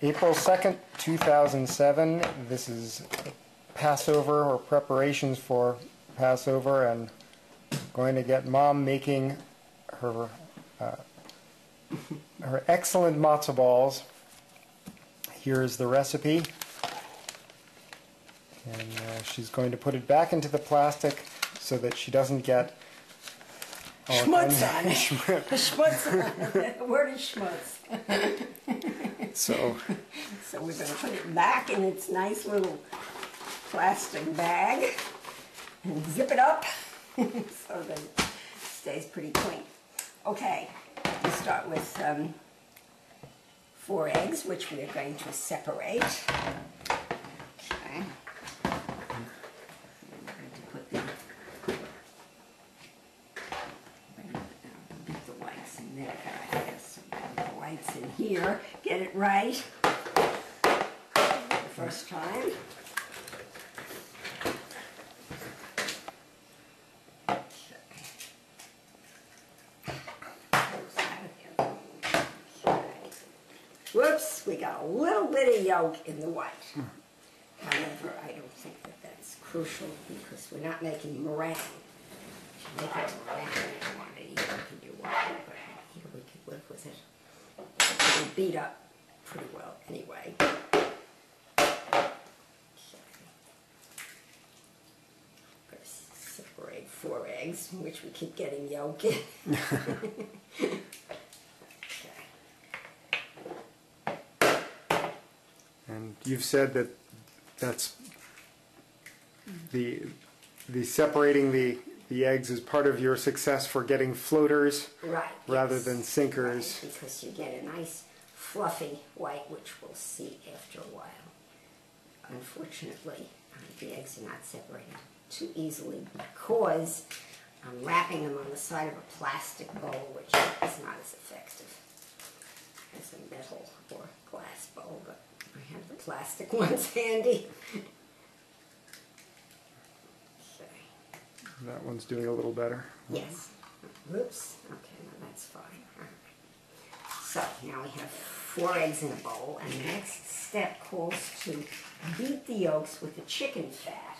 April 2nd, 2007. This is Passover or preparations for Passover, and going to get Mom making her her excellent matzo balls. Here is the recipe, and she's going to put it back into the plastic so that she doesn't get schmutz on it. Schmutz on it. The word is schmutz. So we're going to put it back in its nice little plastic bag and zip it up so that it stays pretty clean. Okay, we start with 4 eggs, which we are going to separate. Okay. I'm going to put them. Get the whites in there, guys. Put the whites in here. Get it right the first time. Whoops, we got a little bit of yolk in the white. However, I don't think that that's crucial because we're not making meringue. If you make a meringue, you don't want any yolk in your white, but here we can live with it. It'll beat up pretty well anyway. Okay. Separate 4 eggs, in which we keep getting yolk in. And you've said that that's the separating the eggs is part of your success for getting floaters, right, rather yes, than sinkers. Right, because you get a nice fluffy white, which we'll see after a while. Unfortunately, the eggs are not separated too easily because I'm wrapping them on the side of a plastic bowl, which is not as effective as a metal or glass bowl, but I have the plastic ones handy. Okay. That one's doing a little better. Yes. Whoops. Okay, no, that's fine. All right. So now we have 4 eggs in a bowl, and the next step calls to beat the yolks with the chicken fat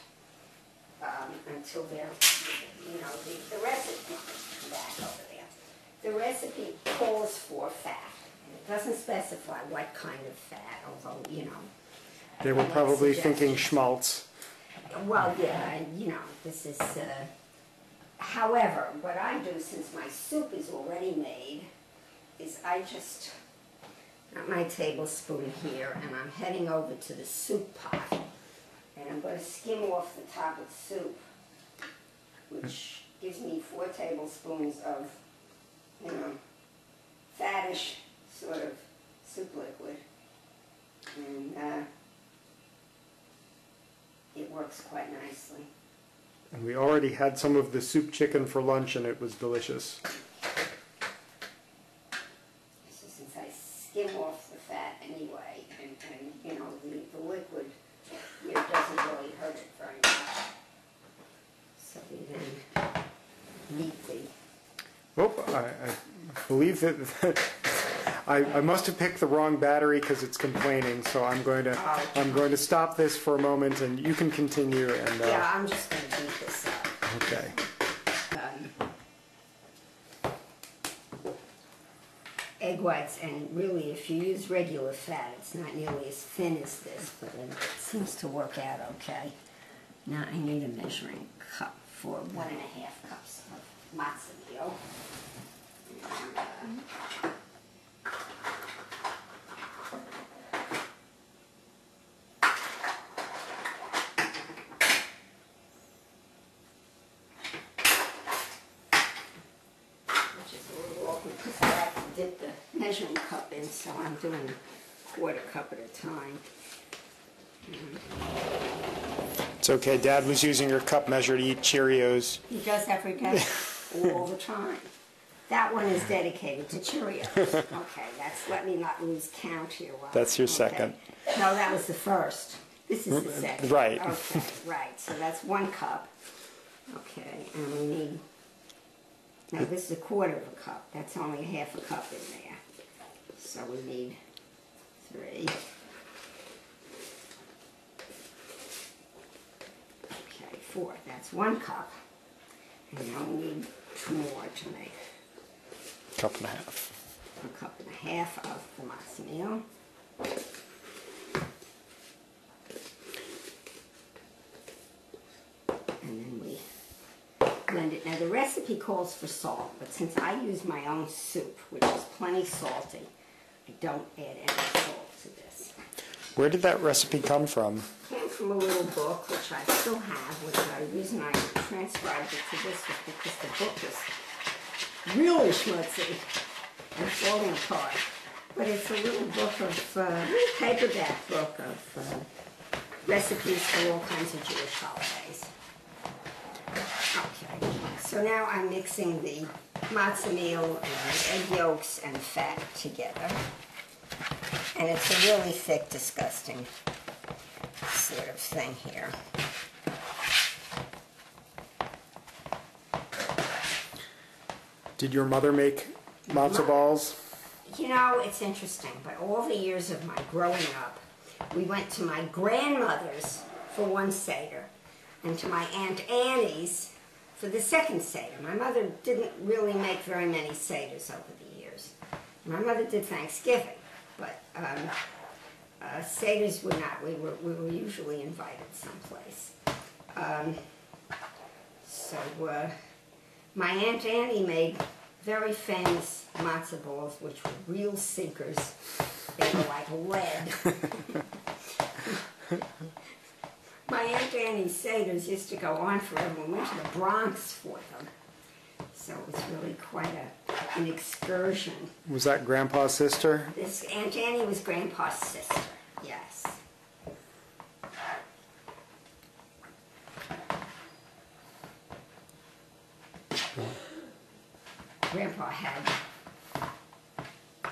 until they're, you know, the recipe, back over there. The recipe calls for fat. It doesn't specify what kind of fat, although, you know. They were probably thinking schmaltz. Well, yeah, you know, this is, however, what I do, since my soup is already made, is I just, got my tablespoon here, and I'm heading over to the soup pot, and I'm going to skim off the top of the soup, which gives me 4 tablespoons of, you know, fattish sort of soup liquid, and it works quite nicely. And we already had some of the soup chicken for lunch, and it was delicious. So since I skim off the fat anyway, and you know, the liquid here doesn't really hurt it very much. So we then knead the... Oh, I believe that I must have picked the wrong battery because it's complaining. So I'm going to stop this for a moment, and you can continue. And yeah, I'm just going to beat this up. Okay. Egg whites, and really, if you use regular fat, it's not nearly as thin as this, but it seems to work out okay. Now I need a measuring cup for 1½ cups of Matzoball. Which is a little awkward because I have to dip the measuring cup in, so I'm doing a 1/4 cup at a time. It's okay. Dad was using your cup measure to eat Cheerios. He does every day, all the time. That one is dedicated to Cheerios. Okay, let me not lose count here. That's your second. No, that was the first. This is the second. Right. Okay, right. So that's 1 cup. Okay, and we need, now this is 1/4 cup. That's only ½ cup in there. So we need 3. Okay, 4. That's 1 cup. And now we need 2 more to make. Cup and a half. A cup and a half of the Matzoball. And then we blend it. Now the recipe calls for salt, but since I use my own soup, which is plenty salty, I don't add any salt to this. Where did that recipe come from? It came from a little book, which I still have, which the reason I transcribed it to this was because the book is really schmutzy and falling apart. But it's a little book of, paperback book of recipes for all kinds of Jewish holidays. Okay, so now I'm mixing the Matzoball and egg yolks and fat together. And it's a really thick, disgusting sort of thing here. Did your mother make matzo balls? You know, it's interesting, but all the years of my growing up, we went to my grandmother's for one Seder, and to my Aunt Annie's for the second Seder. My mother didn't really make very many Seders over the years. My mother did Thanksgiving, but Seders were not. We were usually invited someplace. My Aunt Annie made very famous matzo balls, which were real sinkers. They were like lead. My Aunt Annie's Seders used to go on forever. We went to the Bronx for them. So it was really quite an excursion. Was that Grandpa's sister? This Aunt Annie was Grandpa's sister, yes. Grandpa had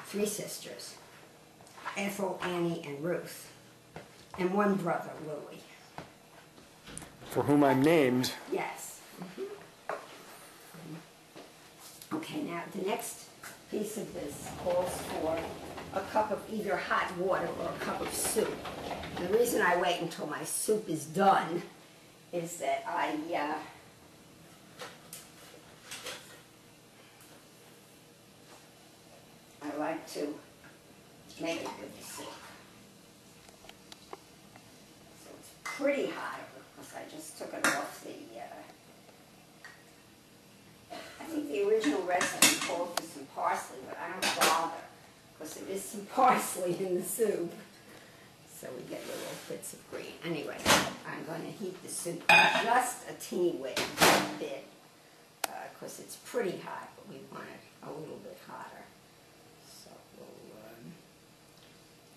3 sisters, Ethel, Annie, and Ruth, and 1 brother, Louis. For whom I'm named. Yes. Okay, now the next piece of this calls for a cup of either hot water or a cup of soup. And the reason I wait until my soup is done is that I like to make it with the soup. So it's pretty hot because I just took it off the, I think the original recipe called for some parsley, but I don't bother because there is some parsley in the soup. So we get little bits of green. Anyway, I'm going to heat the soup just a teeny bit because it's pretty hot, but we want it a little bit hotter. So we'll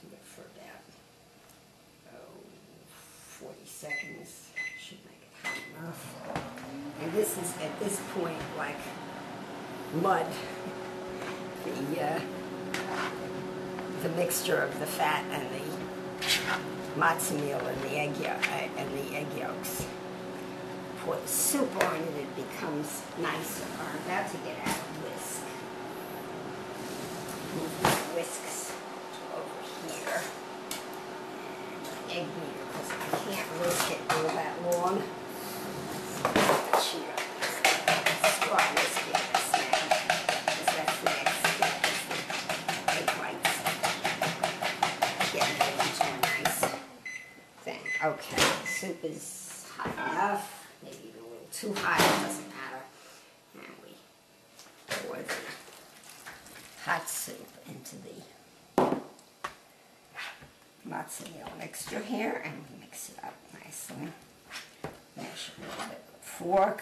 do it for about 40 seconds. Should make it hot enough. And this is at this point like mud. The mixture of the fat and the Matzoball and the egg yolks. Pour the soup on and it becomes nicer. I'm about to get out of whisk. Move my whisks to over here. And egg beater because I can't whisk it all that long. So start whisking this now. Because that's the next step. Egg whites. Getting it into a nice thing. Okay, the soup is hot enough. Maybe even a little too hot, it doesn't matter. And we pour the hot soup into the Matzoball mixture here and mix it up nicely. Mash it a little bit with a fork.